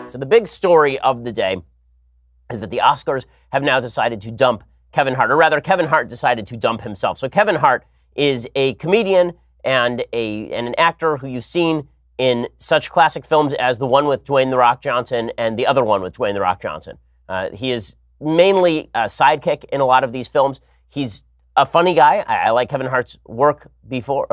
So the big story of the day is that the Oscars have now decided to dump Kevin Hart, or rather, Kevin Hart decided to dump himself. So Kevin Hart is a comedian and an actor who you've seen in such classic films as the one with Dwayne "The Rock" Johnson and the other one with Dwayne "The Rock" Johnson. He is mainly a sidekick in a lot of these films. He's a funny guy. I like Kevin Hart's work before.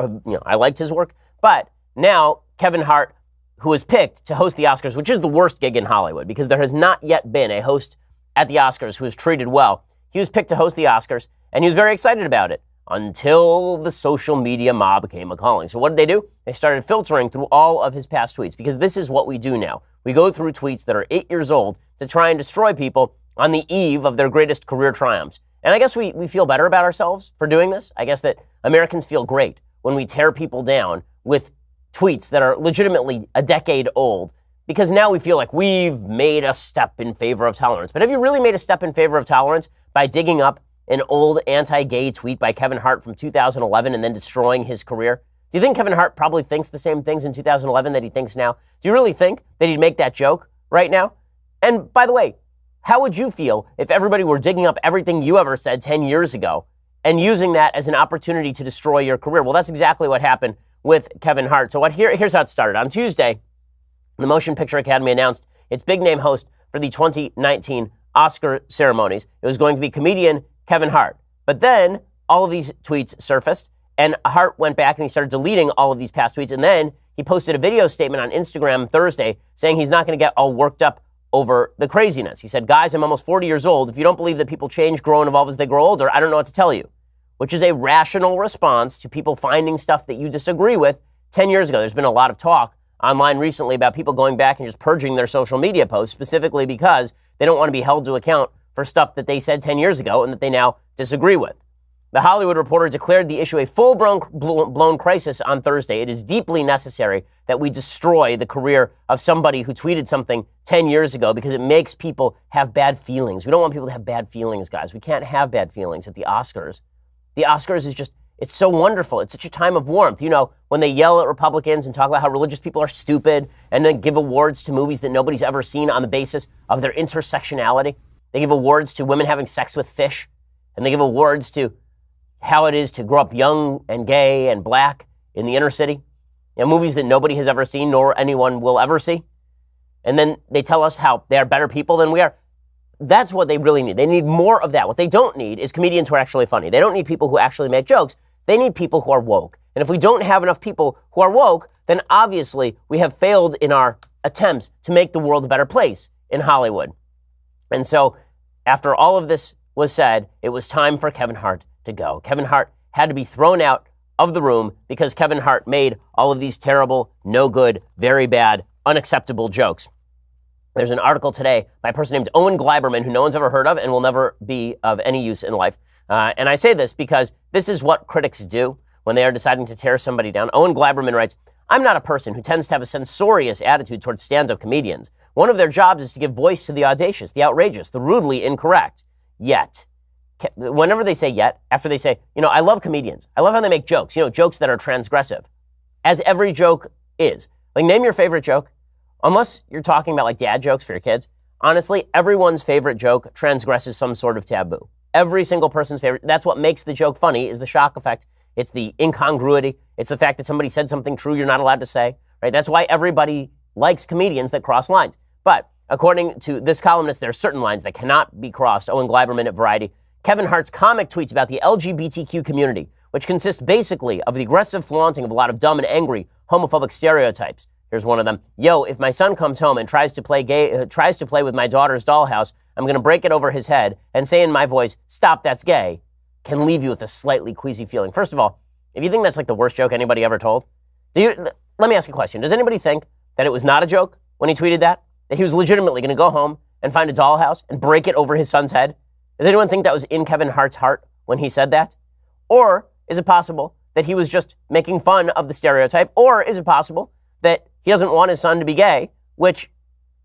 I liked his work. But now Kevin Hart, who was picked to host the Oscars, which is the worst gig in Hollywood because there has not yet been a host at the Oscars who was treated well. He was picked to host the Oscars, and he was very excited about it until the social media mob came a-calling. So what did they do? They started filtering through all of his past tweets, because this is what we do now. We go through tweets that are 8 years old to try and destroy people on the eve of their greatest career triumphs. And I guess we feel better about ourselves for doing this. I guess that Americans feel great when we tear people down with tweets that are legitimately a decade old, because now we feel like we've made a step in favor of tolerance. But have you really made a step in favor of tolerance by digging up an old anti-gay tweet by Kevin Hart from 2011 and then destroying his career? Do you think Kevin Hart probably thinks the same things in 2011 that he thinks now? Do you really think that he'd make that joke right now? And by the way, how would you feel if everybody were digging up everything you ever said 10 years ago and using that as an opportunity to destroy your career? Well, that's exactly what happened with Kevin Hart. So here's how it started. On Tuesday, the Motion Picture Academy announced its big-name host for the 2019 Oscar ceremonies. It was going to be comedian Kevin Hart. But then all of these tweets surfaced, and Hart went back and he started deleting all of these past tweets. And then he posted a video statement on Instagram Thursday saying he's not going to get all worked up over the craziness. He said, "Guys, I'm almost 40 years old. If you don't believe that people change, grow, and evolve as they grow older, I don't know what to tell you," which is a rational response to people finding stuff that you disagree with 10 years ago. There's been a lot of talk online recently about people going back and just purging their social media posts, specifically because they don't want to be held to account for stuff that they said 10 years ago and that they now disagree with. The Hollywood Reporter declared the issue a full-blown crisis on Thursday. It is deeply necessary that we destroy the career of somebody who tweeted something 10 years ago because it makes people have bad feelings. We don't want people to have bad feelings, guys. We can't have bad feelings at the Oscars. The Oscars is just, it's so wonderful. It's such a time of warmth. You know, when they yell at Republicans and talk about how religious people are stupid and then give awards to movies that nobody's ever seen on the basis of their intersectionality. They give awards to women having sex with fish, and they give awards to how it is to grow up young and gay and black in the inner city. You know, movies that nobody has ever seen nor anyone will ever see. And then they tell us how they are better people than we are. That's what they really need. They need more of that. What they don't need is comedians who are actually funny. They don't need people who actually make jokes. They need people who are woke. And if we don't have enough people who are woke, then obviously we have failed in our attempts to make the world a better place in Hollywood. And so after all of this was said, it was time for Kevin Hart to go. Kevin Hart had to be thrown out of the room because Kevin Hart made all of these terrible, no good, very bad, unacceptable jokes. There's an article today by a person named Owen Gleiberman, who no one's ever heard of and will never be of any use in life. And I say this because this is what critics do when they are deciding to tear somebody down. Owen Gleiberman writes, "I'm not a person who tends to have a censorious attitude towards stand-up comedians. One of their jobs is to give voice to the audacious, the outrageous, the rudely incorrect. Yet," whenever they say yet, after they say, I love comedians. I love how they make jokes, jokes that are transgressive. As every joke is. Like, name your favorite joke. Unless you're talking about like dad jokes for your kids, honestly, everyone's favorite joke transgresses some sort of taboo. Every single person's favorite. That's what makes the joke funny, is the shock effect. It's the incongruity. It's the fact that somebody said something true you're not allowed to say, right? That's why everybody likes comedians that cross lines. But according to this columnist, there are certain lines that cannot be crossed. Owen Gleiberman at Variety. Kevin Hart's comic tweets about the LGBTQ community, which consists basically of the aggressive flaunting of a lot of dumb and angry homophobic stereotypes. Here's one of them. "Yo, if my son comes home and tries to play with my daughter's dollhouse, I'm going to break it over his head and say in my voice, 'Stop, that's gay,' can leave you with a slightly queasy feeling." First of all, if you think that's like the worst joke anybody ever told, let me ask you a question. Does anybody think that it was not a joke when he tweeted that? That he was legitimately going to go home and find a dollhouse and break it over his son's head? Does anyone think that was in Kevin Hart's heart when he said that? Or is it possible that he was just making fun of the stereotype? Or is it possible that he doesn't want his son to be gay, which,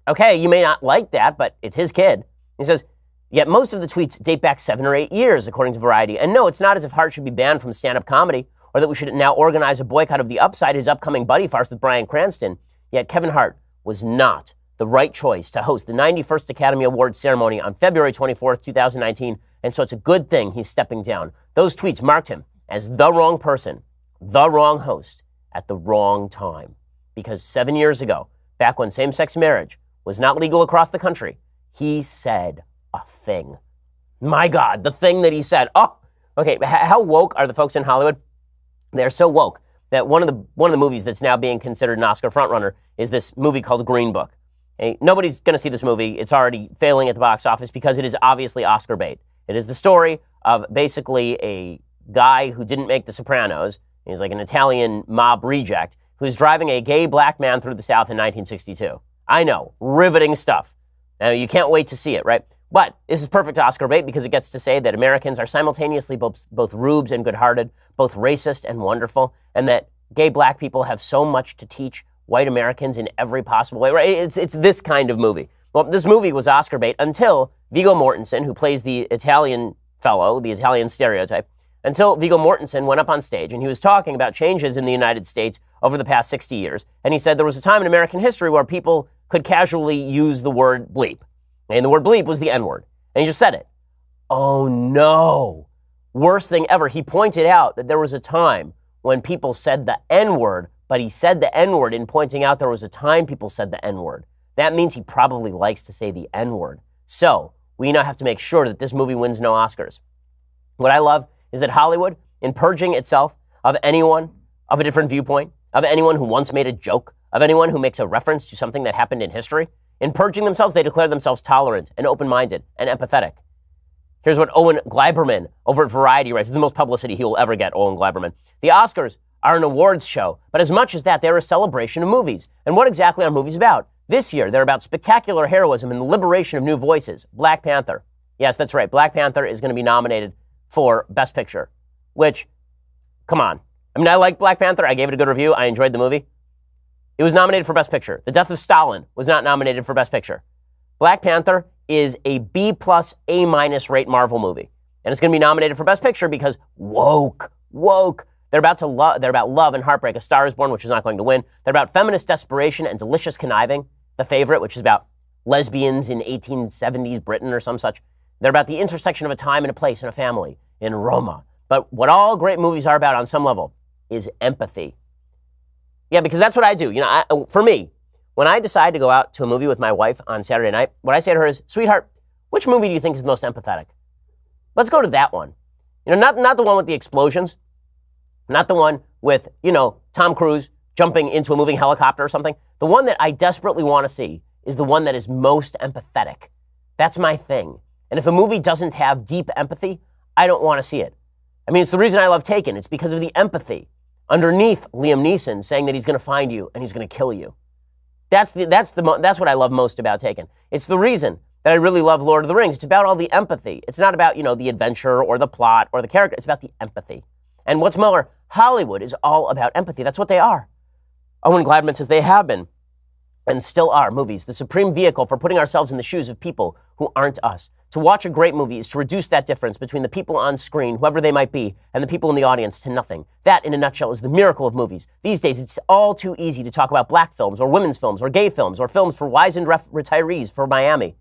okay, you may not like that, but it's his kid. He says, yet most of the tweets date back 7 or 8 years, according to Variety. And no, it's not as if Hart should be banned from stand-up comedy or that we should now organize a boycott of The Upside, his upcoming buddy farce with Bryan Cranston. Yet Kevin Hart was not the right choice to host the 91st Academy Awards ceremony on February 24th, 2019, and so it's a good thing he's stepping down. Those tweets marked him as the wrong person, the wrong host, at the wrong time. Because 7 years ago, back when same-sex marriage was not legal across the country, he said a thing. My God, the thing that he said. Oh, okay, how woke are the folks in Hollywood? They're so woke that one of the movies that's now being considered an Oscar frontrunner is this movie called Green Book. Hey, nobody's going to see this movie. It's already failing at the box office because it is obviously Oscar bait. It is the story of basically a guy who didn't make The Sopranos. He's like an Italian mob reject who's driving a gay black man through the South in 1962. I know, riveting stuff. Now, you can't wait to see it, right? But this is perfect Oscar bait because it gets to say that Americans are simultaneously both rubes and good-hearted, both racist and wonderful, and that gay black people have so much to teach white Americans in every possible way. Right? It's this kind of movie. Well, this movie was Oscar bait until Viggo Mortensen, who plays the Italian fellow, the Italian stereotype, until Viggo Mortensen went up on stage and he was talking about changes in the United States over the past 60 years. And he said there was a time in American history where people could casually use the word bleep. And the word bleep was the N-word. And he just said it. Oh no. Worst thing ever. He pointed out that there was a time when people said the N-word, but he said the N-word in pointing out there was a time people said the N-word. That means he probably likes to say the N-word. So we now have to make sure that this movie wins no Oscars. What I love is that Hollywood, in purging itself of anyone of a different viewpoint, of anyone who once made a joke, of anyone who makes a reference to something that happened in history, in purging themselves, they declare themselves tolerant and open-minded and empathetic. Here's what Owen Gleiberman over at Variety writes. This is the most publicity he will ever get, Owen Gleiberman. The Oscars are an awards show, but as much as that, they're a celebration of movies. And what exactly are movies about? This year, they're about spectacular heroism and the liberation of new voices. Black Panther. Yes, that's right. Black Panther is going to be nominated for Best Picture, which, come on. I mean, I like Black Panther. I gave it a good review. I enjoyed the movie. It was nominated for Best Picture. The Death of Stalin was not nominated for Best Picture. Black Panther is a B+, A- rate Marvel movie. And it's going to be nominated for Best Picture because woke. They're about love and heartbreak. A Star is Born, which is not going to win. They're about feminist desperation and delicious conniving. The Favorite, which is about lesbians in 1870s Britain or some such. They're about the intersection of a time and a place and a family in Roma. But what all great movies are about on some level is empathy. Yeah, because that's what I do. You know, for me, when I decide to go out to a movie with my wife on Saturday night, what I say to her is, sweetheart, which movie do you think is the most empathetic? Let's go to that one. You know, not the one with the explosions, not the one with, you know, Tom Cruise jumping into a moving helicopter or something. The one that I desperately want to see is the one that is most empathetic. That's my thing. And if a movie doesn't have deep empathy, I don't want to see it. I mean, it's the reason I love Taken. It's because of the empathy underneath Liam Neeson saying that he's going to find you and he's going to kill you. That's what I love most about Taken. It's the reason that I really love Lord of the Rings. It's about all the empathy. It's not about, you know, the adventure or the plot or the character. It's about the empathy. And what's more, Hollywood is all about empathy. That's what they are. Owen Gladman says they have been and still are movies, the supreme vehicle for putting ourselves in the shoes of people who aren't us. To watch a great movie is to reduce that difference between the people on screen, whoever they might be, and the people in the audience to nothing. That, in a nutshell, is the miracle of movies. These days, it's all too easy to talk about black films or women's films or gay films or films for wizened retirees for Miami.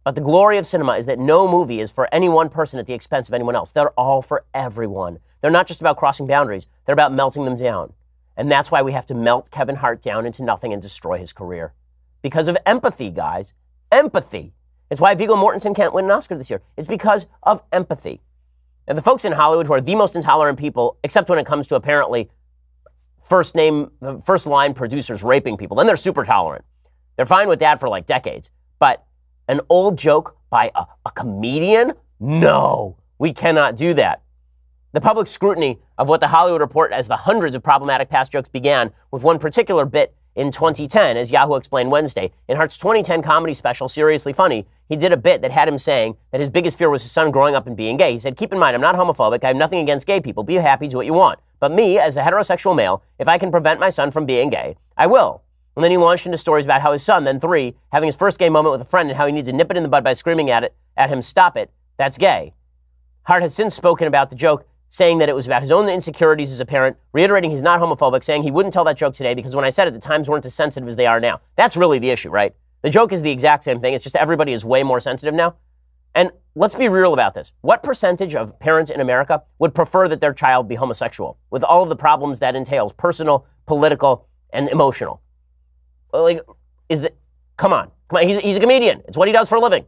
But the glory of cinema is that no movie is for any one person at the expense of anyone else. They're all for everyone. They're not just about crossing boundaries. They're about melting them down. And that's why we have to melt Kevin Hart down into nothing and destroy his career. Because of empathy, guys. Empathy. It's why Viggo Mortensen can't win an Oscar this year. It's because of empathy. And the folks in Hollywood who are the most intolerant people, except when it comes to apparently first line producers raping people, then they're super tolerant. They're fine with that for like decades. But an old joke by a comedian? No, we cannot do that. The public scrutiny of what the Hollywood Report as the hundreds of problematic past jokes began with one particular bit in 2010, as Yahoo explained Wednesday. In Hart's 2010 comedy special, Seriously Funny, he did a bit that had him saying that his biggest fear was his son growing up and being gay. He said, keep in mind, I'm not homophobic. I have nothing against gay people. Be happy, do what you want. But me, as a heterosexual male, if I can prevent my son from being gay, I will. And then he launched into stories about how his son, then 3, having his first gay moment with a friend and how he needs to nip it in the bud by screaming at him, stop it, that's gay. Hart has since spoken about the joke, saying that it was about his own insecurities as a parent, reiterating he's not homophobic, saying he wouldn't tell that joke today because when I said it, the times weren't as sensitive as they are now. That's really the issue, right? The joke is the exact same thing. It's just everybody is way more sensitive now. And let's be real about this. What percentage of parents in America would prefer that their child be homosexual with all of the problems that entails, personal, political, and emotional? Like, come on. He's a comedian. It's what he does for a living.